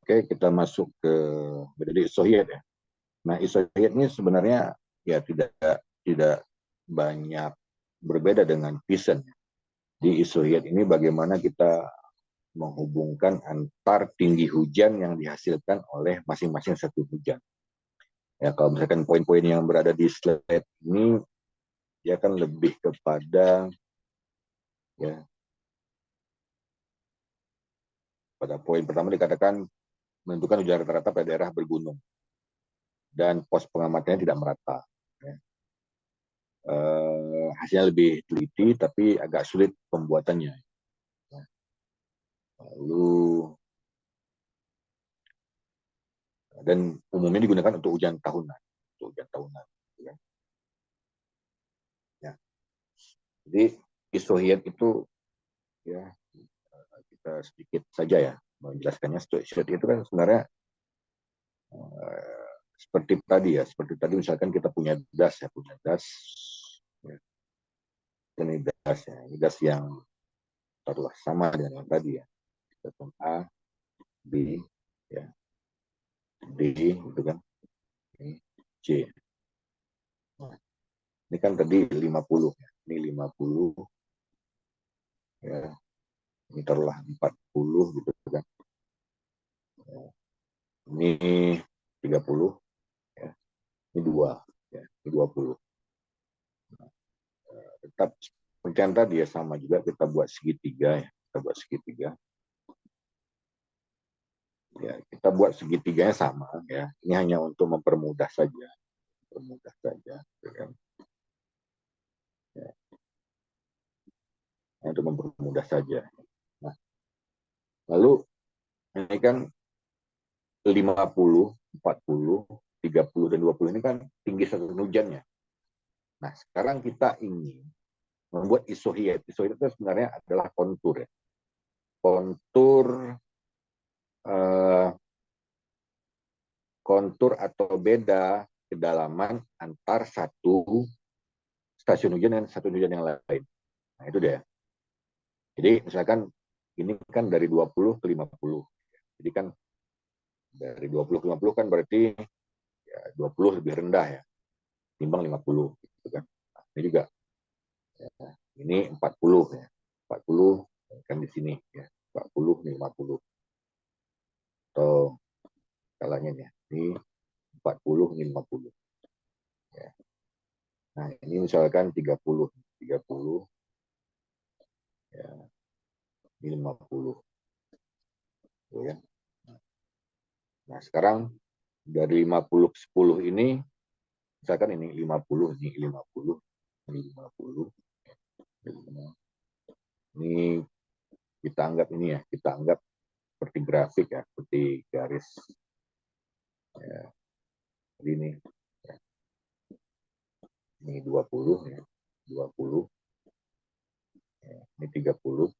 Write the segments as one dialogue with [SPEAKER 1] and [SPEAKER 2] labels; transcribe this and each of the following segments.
[SPEAKER 1] Oke, kita masuk ke metode isohiyat ya. Nah, isohiyat ini sebenarnya ya tidak banyak berbeda dengan Pearson. Di isohiyat ini bagaimana kita menghubungkan antar tinggi hujan yang dihasilkan oleh masing-masing satu hujan. Ya, kalau misalkan poin-poin yang berada di slide ini, dia kan lebih kepada ya pada poin pertama dikatakan menentukan hujan rata-rata pada daerah bergunung dan pos pengamatannya tidak merata. Ya. Hasilnya lebih teliti tapi agak sulit pembuatannya. Lalu dan umumnya digunakan untuk hujan tahunan, untuk hujan tahunan. Ya. Ya. Jadi isohiyat itu ya kita sedikit saja ya menjelaskannya. Isohiyat itu kan sebenarnya seperti tadi misalkan kita punya das ya, ini das ya, ini das yang taruhlah sama dengan yang tadi ya, A, B, ya, D, gitu kan, ini C. Nah, ini kan tadi 50 ya, ini 50 ya, ini taruhlah 40 gitu kan, ya, ini 30 ya, ini 2 ya, ini 20. Tetap seperti yang tadi ya, sama juga kita buat segitiga ya, kita buat segitiga ya, kita buat segitiganya sama ya, ini hanya untuk mempermudah saja, ya kan? Ya, untuk mempermudah saja. Nah, lalu ini kan 50, 40, 30 dan 20 ini kan tinggi satuan hujannya. Nah, sekarang kita ingin membuat isohiyat. Isohiyat itu sebenarnya adalah kontur ya. Kontur eh, kontur atau beda kedalaman antar satu stasiun hujan dengan satu hujan yang lain. Nah, itu dia. Jadi misalkan ini kan dari 20 ke 50. Jadi kan dari 20 ke 50 kan berarti ya 20 lebih rendah ya, timbang 50 gitu kan. Nah, ini juga ya, ini 40 ya. 40 kan di sini ya. 40 ini 50. Atau skalanya ya. Ini 40 ini 50 ya. Nah, ini misalkan 30 ya, ini 50 ya. Nah, sekarang dari 50 ke 10 ini misalkan ini 50, ini 50, ini 50. Ini kita anggap ini ya, kita anggap seperti grafik ya, seperti garis ya, ini ya. Ini 20 ya, 20 ya, ini 30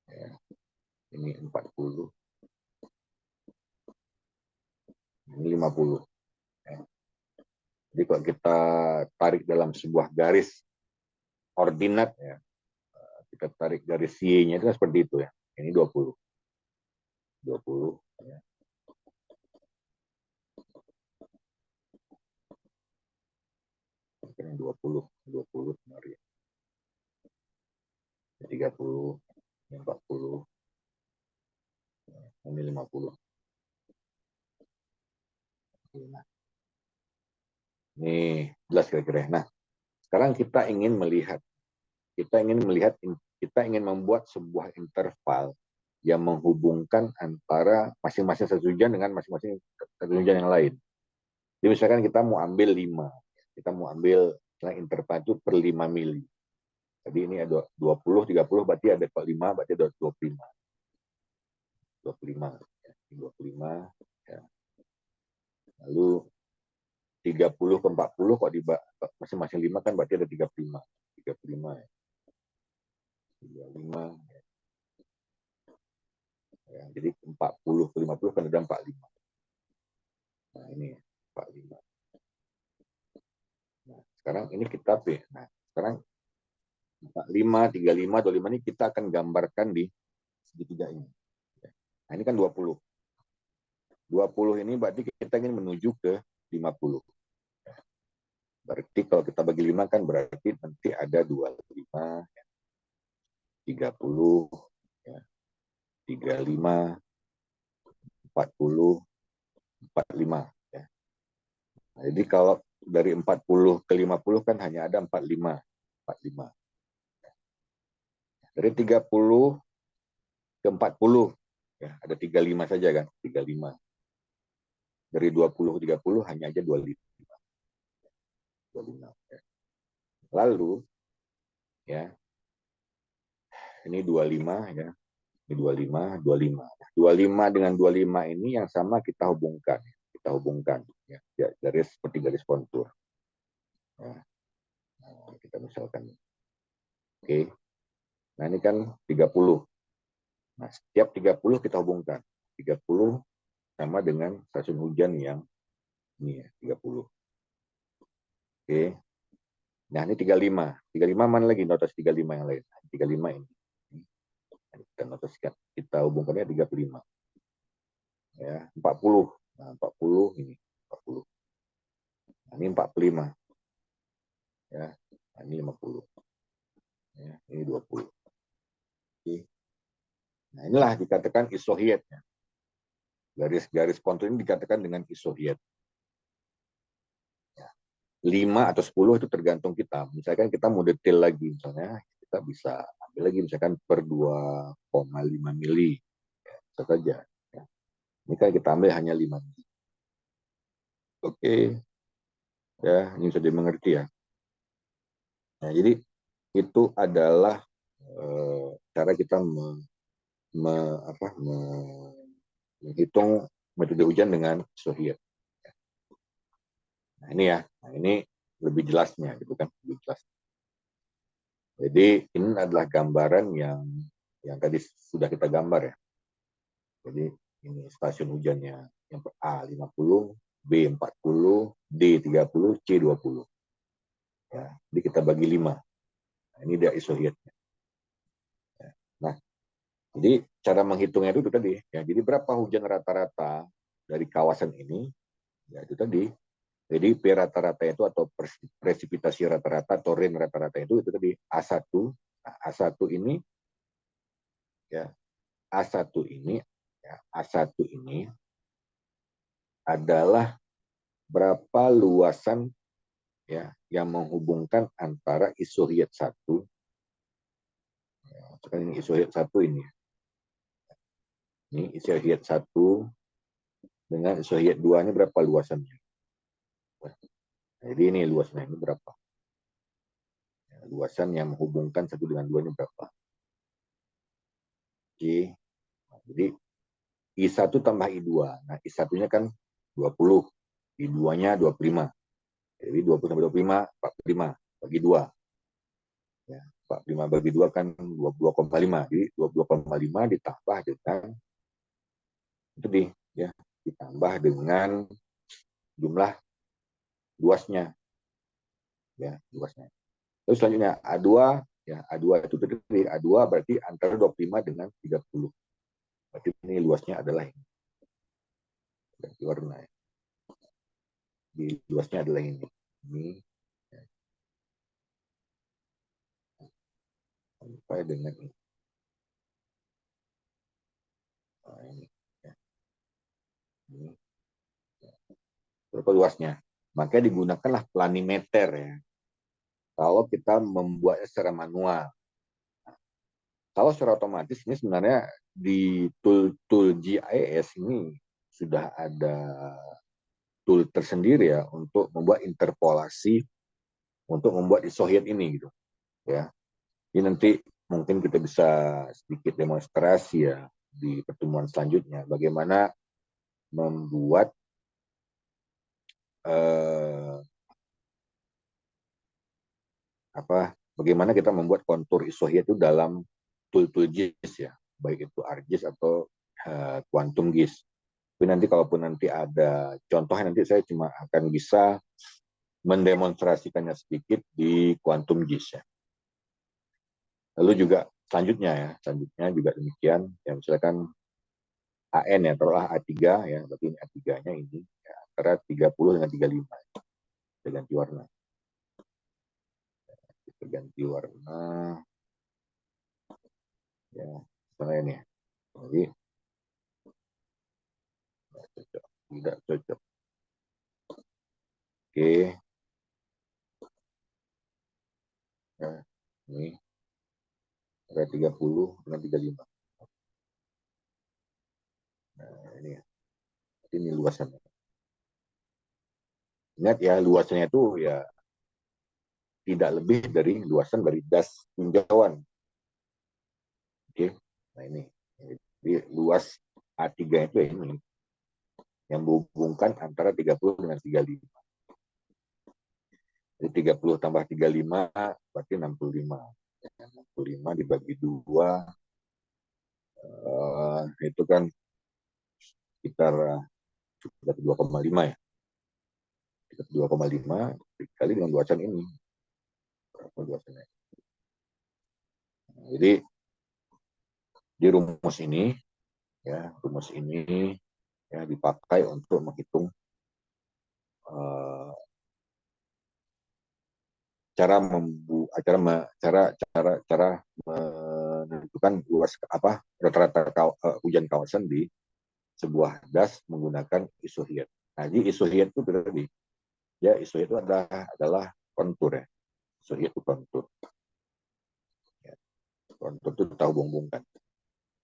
[SPEAKER 1] ya, ini 40, ini 50 ya. Jadi kalau kita tarik dalam sebuah garis ordinat ya, kita tarik garis Y-nya itu kan seperti itu ya. Ini 20 ya. Ini 20 kemarin. 30, ini 40, ini 50. Nah, ini jelas kira-kira. Nah, sekarang kita ingin membuat sebuah interval yang menghubungkan antara masing-masing satu hujan dengan masing-masing satu hujan yang lain. Jadi misalkan kita mau ambil 5, kita mau ambil interval itu per 5 mili. Jadi ini ada 20, 30, berarti ada 45, berarti ada 25. 25, ya. 25 ya. Lalu 30 ke 40 kok di masing-masing 5 kan berarti ada 35. 35 ya. 35 ya. Jadi 40 ke 50 kan ada 45. Nah, ini 45. Nah, sekarang ini kita P. Nah, sekarang 45, 35, 25 ini kita akan gambarkan di segitiga ini. Nah, ini kan 20. 20 ini berarti kita ingin menuju ke 50. Berarti kalau kita bagi 5 kan berarti nanti ada 25, 30, ya, 35, 40, 45. Ya. Nah, jadi kalau dari 40 ke 50 kan hanya ada 45. 45. Dari 30 ke 40, ya, ada 35 saja kan, 35. Dari 20 ke 30 hanya aja 25. 25. Ya. Lalu, ya, ini 25, ya. Ini 25, 25. 25 dengan 25 ini yang sama kita hubungkan. Kita hubungkan, ya, garis seperti garis kontur. Ya. Nah, kita misalkan, oke. Nah, ini kan 30. Nah, setiap 30 kita hubungkan. 30 sama dengan stasiun hujan yang ini ya, 30. Oke. Nah, ini 35. 35 mana lagi notas 35 yang lain? 35 ini. Kita notaskan. Kita hubungkannya 35. Ya, 40. Nah, 40 ini. 40. Nah, ini 45. Ya. Nah, ini 50. Ya, ini 20. Oke. Nah, inilah dikatakan isohiet. Ya. Garis-garis kontur ini dikatakan dengan isohiet. 5 atau 10 itu tergantung kita. Misalkan kita mau detail lagi, misalnya kita bisa ambil lagi misalkan per 2,5 mili. Bisa saja. Ya. Ini kan kita ambil hanya 5 mili. Oke. Ya, ini bisa dimengerti ya. Nah, jadi itu adalah cara kita menghitung metode hujan dengan isohiet. Nah, ini ya. Nah, ini lebih jelasnya gitu kan, lebih jelas. Jadi ini adalah gambaran yang tadi sudah kita gambar ya. Jadi ini stasiun hujannya yang A50, B40, D30, C20. Ya, jadi kita bagi 5. Nah, ini dia isohietnya. Ya. Nah, jadi cara menghitungnya itu tadi ya. Jadi berapa hujan rata-rata dari kawasan ini? Ya itu tadi. Jadi P rata-rata itu atau presipitasi rata-rata atau rain rata-rata itu tadi A1. Nah, A1 ini ya A1 ini ya, A1 ini adalah berapa luasan ya yang menghubungkan antara isohiet 1 ya, sekarang ini isohiet 1 ini. Ini isohiet 1 dengan isohiet 2 ini berapa luasannya? Jadi ini luasnya ini berapa? Ya, luasan yang menghubungkan 1 dengan 2 ini berapa? Oke. Nah, jadi I1 tambah I2. Nah, I1-nya kan 20, I2-nya 25. Jadi 20 tambah 25, 45 bagi 2. Ya, 45 bagi 2 kan 22,5. Jadi 22,5 ditambah dengan itu ya, ditambah dengan jumlah luasnya. Ya, luasnya. Terus selanjutnya A2 ya, A2 itu terdiri A2 berarti antara 25 dengan 30. Berarti ini luasnya adalah ini. Ganti warna ya. Di luasnya adalah ini. Ini ya, sampai dengan ini. Nah, ini ya. Ini ya. Berapa luasnya? Makanya digunakanlah planimeter ya. Kalau kita membuatnya secara manual. Kalau secara otomatis ini sebenarnya di tool GIS ini sudah ada tool tersendiri ya untuk membuat interpolasi untuk membuat isohiet ini gitu ya. Ini nanti mungkin kita bisa sedikit demonstrasi ya di pertemuan selanjutnya bagaimana membuat bagaimana kita membuat kontur isohiet itu dalam tool GIS ya, baik itu ArcGIS atau Quantum GIS. Tapi nanti kalaupun nanti ada contohnya nanti saya cuma akan bisa mendemonstrasikannya sedikit di Quantum GIS ya. Lalu juga selanjutnya juga demikian ya, misalkan AN ya, taruhlah A3 ya, berarti ini A3-nya ini ya, antara 30 dengan 35. Kita ganti warna. Kita ganti warna ya, misalnya ini. Jadi cocok, tidak cocok. Oke, ya, ini ada 30 dengan 35. Nah, ini luasannya. Ingat ya, luasannya itu ya tidak lebih dari luasan dari das tinjauan. Oke, nah ini. Jadi luas A3 itu ya ini yang menghubungkan antara 30 dengan 35. Jadi 30 tambah 35 berarti 65. 65 dibagi 2 itu kan sekitar 2,5 ya. 2,5 dikali dengan luasan ini. Berapa luasannya? Jadi di rumus ini ya dipakai untuk menghitung uh, cara menentukan luas apa rata-rata hujan kawasan di sebuah das menggunakan isohiet. Nah, di isohiet itu tadi ya isohiet itu adalah kontur ya. Isohiet itu kontur. Ya, kontur itu tahu hubungkan.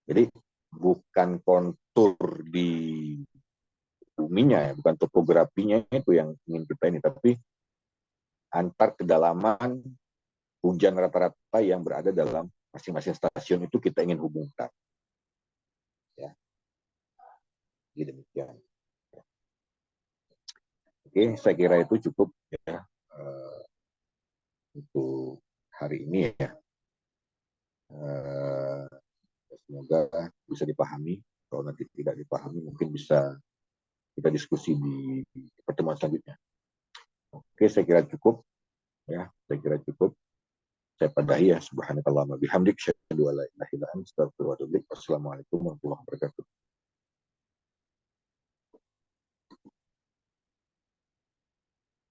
[SPEAKER 1] Jadi bukan kontur di buminya ya, bukan topografinya itu yang ingin kita ini, tapi antar kedalaman hujan rata-rata yang berada dalam masing-masing stasiun itu kita ingin hubungkan. Ya, jadi demikian. Oke, saya kira itu cukup ya untuk hari ini ya. Semoga bisa dipahami. Kalau nanti tidak dipahami, mungkin bisa kita diskusi di pertemuan selanjutnya. Oke, saya kira cukup. Ya, saya kira cukup. Saya padahi ya. Subhanakallahumma bihamdik. Asyhadu an la ilaha illa anta astaghfiruka wa atubu ilaik. Wassalamualaikum warahmatullahi wabarakatuh.